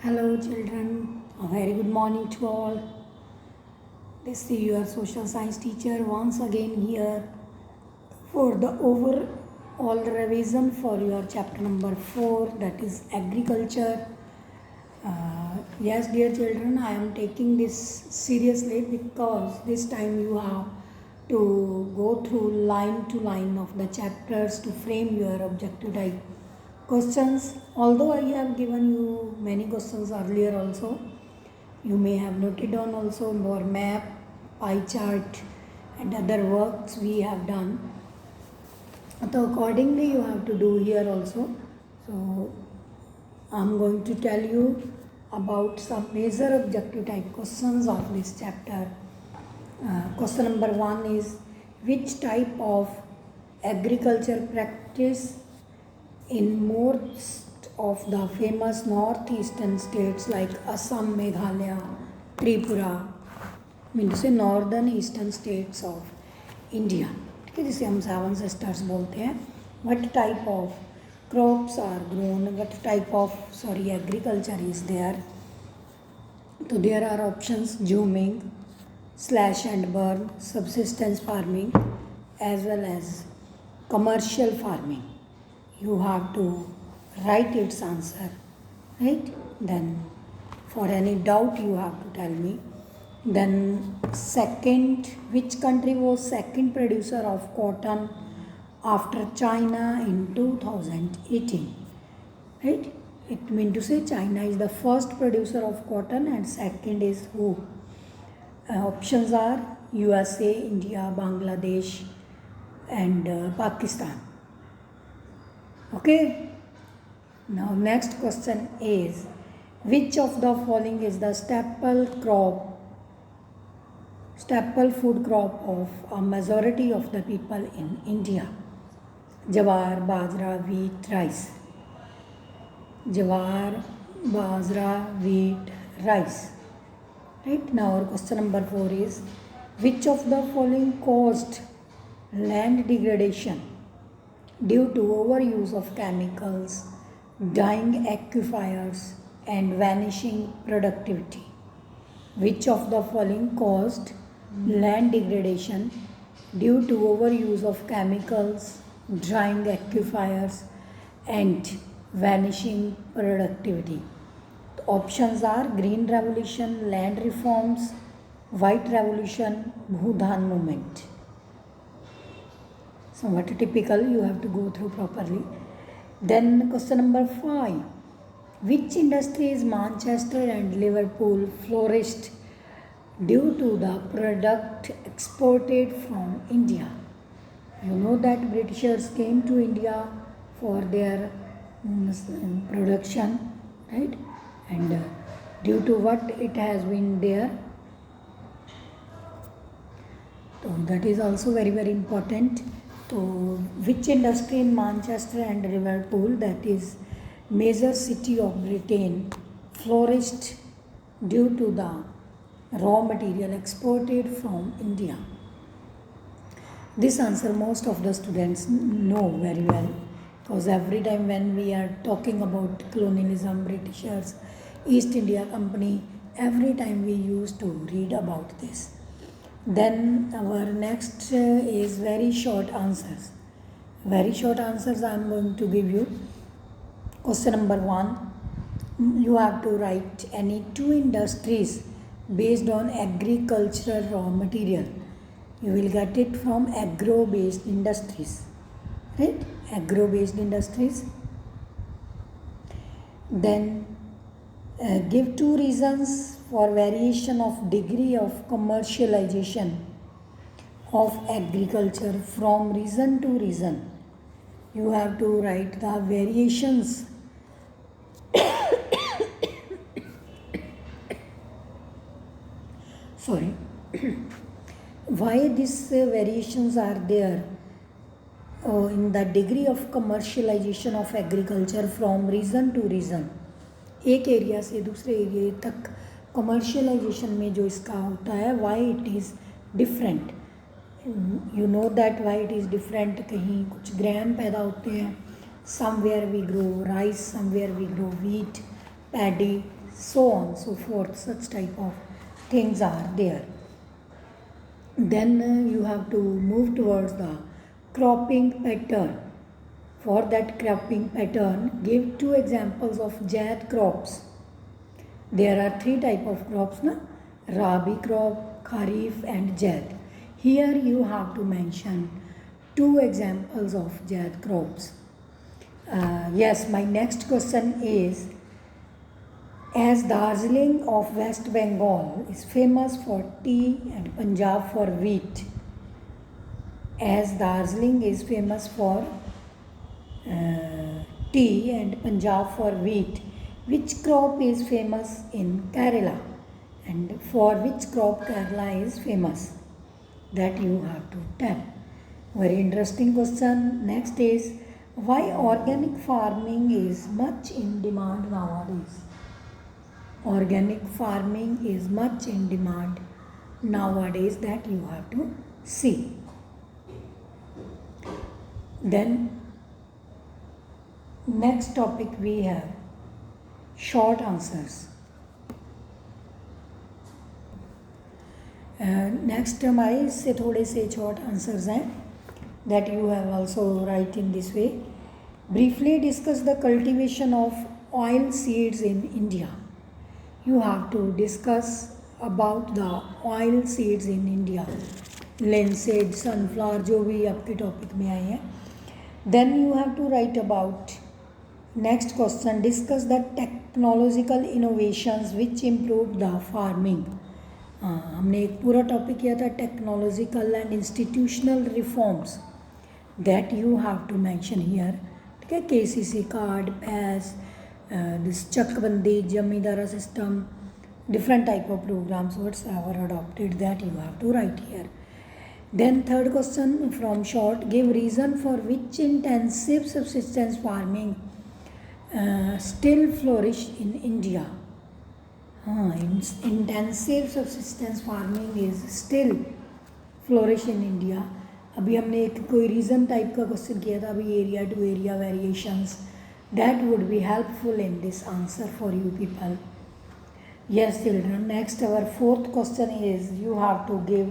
Hello, children. A very good morning to all. This is your social science teacher once again here for the overall revision for your chapter number 4, that is agriculture. Yes, dear children, I am taking this seriously because this time you have to go through line to line of the chapters to frame your objective type questions. Although I have given you many questions earlier also, you may have noted down also more map, pie chart and other works we have done. So accordingly you have to do here also. So I'm going to tell you about some major objective type questions of this chapter. Question number 1 is, which type of agriculture practice in most of the famous northeastern states like Assam, Meghalaya, Tripura, mean to say northern eastern states of India, ठीक है, जिसे हम seven sisters बोलते हैं. What type of crops are grown, what type of agriculture is there? So there are options: zooming, slash and burn, subsistence farming, as well as commercial farming. You have to write its answer, right? Then for any doubt you have to tell me. Then second, which country was second producer of cotton after China in 2018? Right? It means to say China is the first producer of cotton and second is who? Options are USA, India, Bangladesh and Pakistan. Okay. Now next question is, which of the following is the staple food crop of a majority of the people in India? Jawar, bajra, wheat, rice. Jawar, bajra, wheat, rice. Right. Now our question number 4 is, which of the following caused land degradation due to overuse of chemicals, dying aquifers and vanishing productivity? Which of the following caused land degradation due to overuse of chemicals, drying aquifers and vanishing productivity? The options are green revolution, land reforms, white revolution, Bhudan movement. Somewhat typical, you have to go through properly. Then question number 5, which industries Manchester and Liverpool flourished due to the product exported from India? You know that Britishers came to India for their production, right? And due to what it has been there. So that is also very, very important. So which industry in Manchester and Liverpool, that is major city of Britain, flourished due to the raw material exported from India? This answer most of the students know very well, because every time when we are talking about colonialism, Britishers, East India Company, every time we used to read about this. Then our next is very short answers. Very short answers I am going to give you. Question number 1, you have to write any two industries based on agricultural raw material. You will get it from agro-based industries, right? Agro-based industries. Then give two reasons for variation of degree of commercialization of agriculture from region to region. You have to write the variations sorry why these variations are there in the degree of commercialization of agriculture from region to region. एक area से दूसरे area तक commercialisation में जो इसका होता है, why it is different. You know that why it is different. कहीं कुछ ग्रेन पैदा होते हैं, somewhere we grow rice, somewhere we grow wheat, paddy, so on, so forth. Such type of things are there. Then you have to move towards the cropping pattern. For that cropping pattern, give 2 examples of jaid crops. There are 3 type of crops, na? Rabi crop, Kharif and jaid. Here you have to mention 2 examples of jaid crops. Yes, my next question is, as Darjeeling of West Bengal is famous for tea and Punjab for wheat, as Darjeeling is famous for tea and Punjab for wheat, which crop is famous in Kerala, and for which crop Kerala is famous? That you have to tell. Very interesting question. Next is, why organic farming is much in demand nowadays? Organic farming is much in demand nowadays, that you have to see. Then next topic we have short answers. Next हमारे इससे थोड़े से short answers हैं that you have also right in this way. Briefly discuss the cultivation of oil seeds in India. You have to discuss about the oil seeds in India, linseed, sunflower, जो भी आपके topic में आए हैं. Then you have to write about next question, discuss the technological innovations which improved the farming. हमने एक पूरा topic किया था technological and institutional reforms that you have to mention here. ठीक है, KCC कार्ड, पैस, this चकबंदी, जमींदारा system, different type of programs whatsoever adopted, that you have to write here. Then third question from short, give reason for which intensive subsistence farming still flourish in India. Intensive subsistence farming is still flourish in India. अभी हमने एक कोई reason type का question किया था, अभी area to area variations. That would be helpful in this answer for you people. Yes children, next our fourth question is, you have to give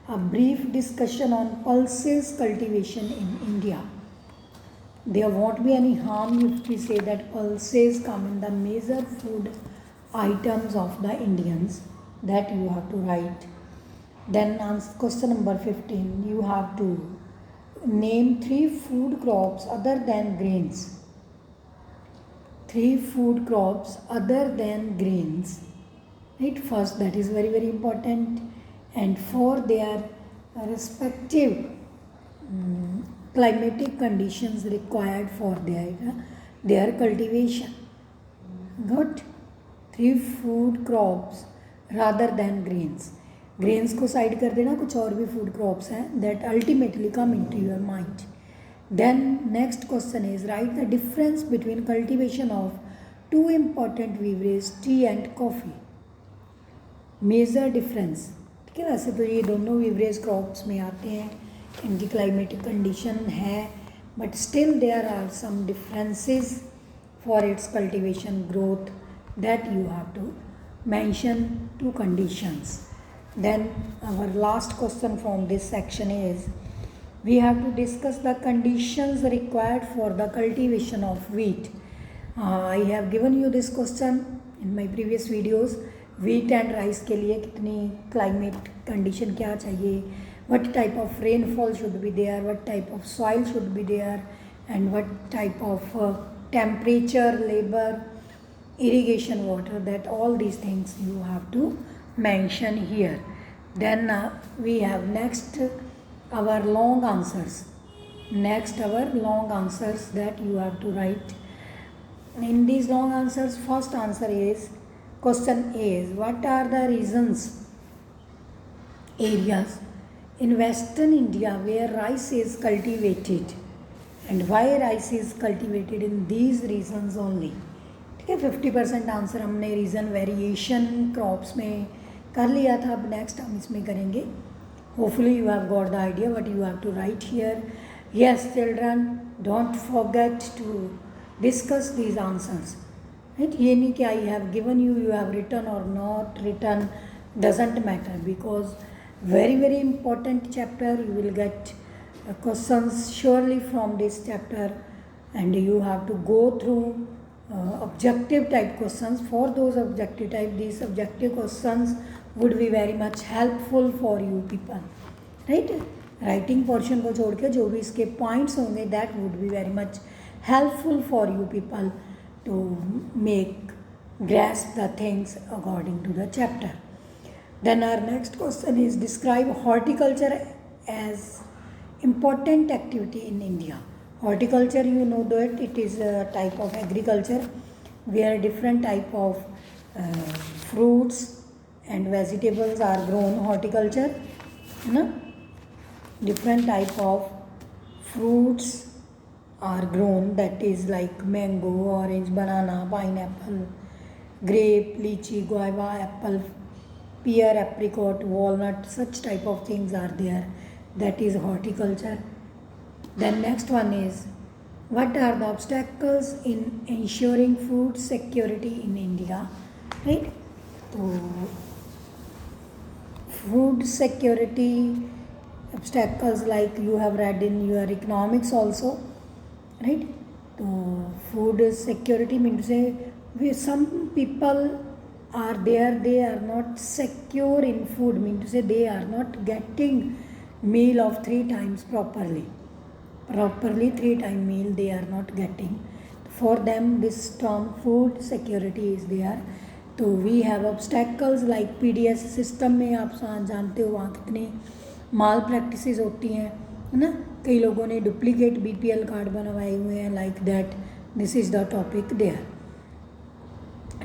a brief discussion on pulses cultivation in India. There won't be any harm if we say that pulses come in the major food items of the Indians, that you have to write. Then question number 15, you have to name 3 food crops other than grains. 3 food crops other than grains, right? First, that is very very important, and for their respective climatic conditions required for their cultivation. Good. 3 food crops rather than grains. Grains को side कर देना, कुछ और भी food crops हैं that ultimately come into your mind. Then next question is, write the difference between cultivation of 2 important beverages, tea and coffee. Major difference. ठीक है, वैसे तो ये दोनों बेवरेज क्रॉप्स में आते हैं, इनकी क्लाइमेटिक कंडीशन है, but still there are some differences for its cultivation growth, that you have to mention 2 conditions. Then our last question from this section is, we have to discuss the conditions required for the cultivation of wheat. I have given you this question in my previous videos. Wheat and rice के लिए कितनी climate condition क्या चाहिए, what type of rainfall should be there, what type of soil should be there, and what type of temperature, labor, irrigation water, that all these things you have to mention here. Then we have next our long answers. Next our long answers that you have to write. In these long answers, first answer is, question A is, what are the reasons, areas in western India where rice is cultivated, and why rice is cultivated in these regions only. ठीक है, 50% answer हमने reason variation crops में कर लिया था, अब next हम इसमें करेंगे. Hopefully you have got the idea what you have to write here. Yes children, don't forget to discuss these answers. right? ये नहीं कि I have given you, you have written or not written, doesn't matter, because very important chapter. You will get questions surely from this chapter, and you have to go through objective type questions. For those objective type, these objective questions would be very much helpful for you people, right? Writing portion को छोड़ के जो भी इसके points होंगे that would be very much helpful for you people to make grasp the things according to the chapter. Then our next question is describe horticulture as important activity in India. Horticulture, you know that it is a type of agriculture where different type of fruits and vegetables are grown. Horticulture, no? Different type of fruits are grown, that is like mango, orange, banana, pineapple, grape, lychee, guava, apple, pear, apricot, walnut, such type of things are there. That is horticulture. Then next one is what are the obstacles in ensuring food security in India, right? So food security obstacles, like you have read in your economics also, right? So food security means some people are there, they are not secure in food, mean to say they are not getting meal of 3 times properly 3 time meal they are not getting. For them this term food security is there. तो we have obstacles like PDS system में आप जानते हो वहाँ कितनी माल practices होती हैं, है ना? कई लोगों ने डुप्लीकेट BPL कार्ड बनवाए हुए हैं, like that. This is the topic there.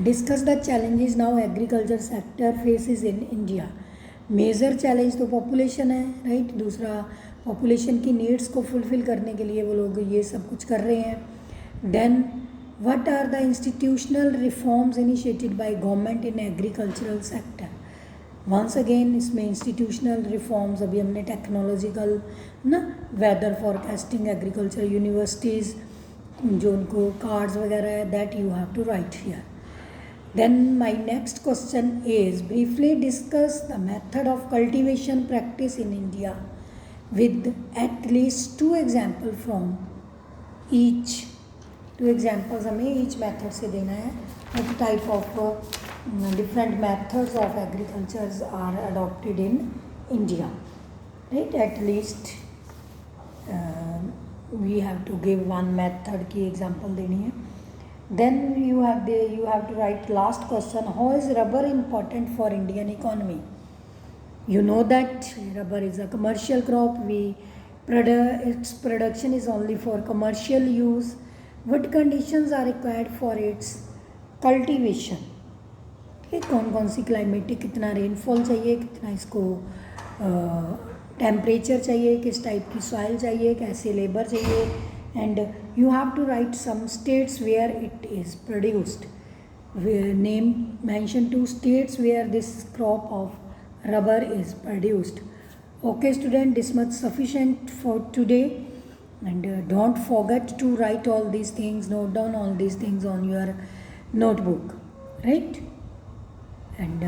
Discuss the challenges now agriculture sector faces in India. Major challenge तो पॉपुलेशन है, राइट? दूसरा पॉपुलेशन की नीड्स को फुलफ़िल करने के लिए वो लोग ये सब कुछ कर रहे हैं. Then what are the institutional reforms initiated by government in agricultural sector. Once again इसमें इंस्टीट्यूशनल रिफॉर्म्स, अभी हमने टेक्नोलॉजिकल ना वेदर फॉरकास्टिंग, एग्रीकल्चर यूनिवर्सिटीज़ जो उनको कार्ड्स वगैरह है, that you have to write here. Then my next question is briefly discuss the method of cultivation practice in India with at least 2 example from each. 2 examples हमें each method से देना है. what type of different methods of agriculture are adopted in India, right? At least we have to give one method की example देनी है. Then you have to write last question. How is rubber important for Indian economy? You know that rubber is a commercial crop. Its production is only for commercial use. What conditions are required for its cultivation? ठीक है, कौन कौन सी climatic, कितना rainfall चाहिए, कितना इसको temperature चाहिए, किस टाइप की सॉइल चाहिए, कैसे लेबर चाहिए. And you have to write some states where it is produced. Name mention 2 states where this crop of rubber is produced. Okay student, this much sufficient for today. And don't forget to write all these things, note down all these things on your notebook, right? And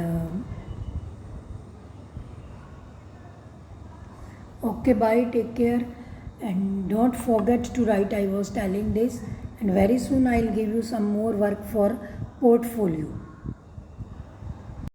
okay, bye, take care, and don't forget to write. I was telling this, and very soon I'll give you some more work for portfolio.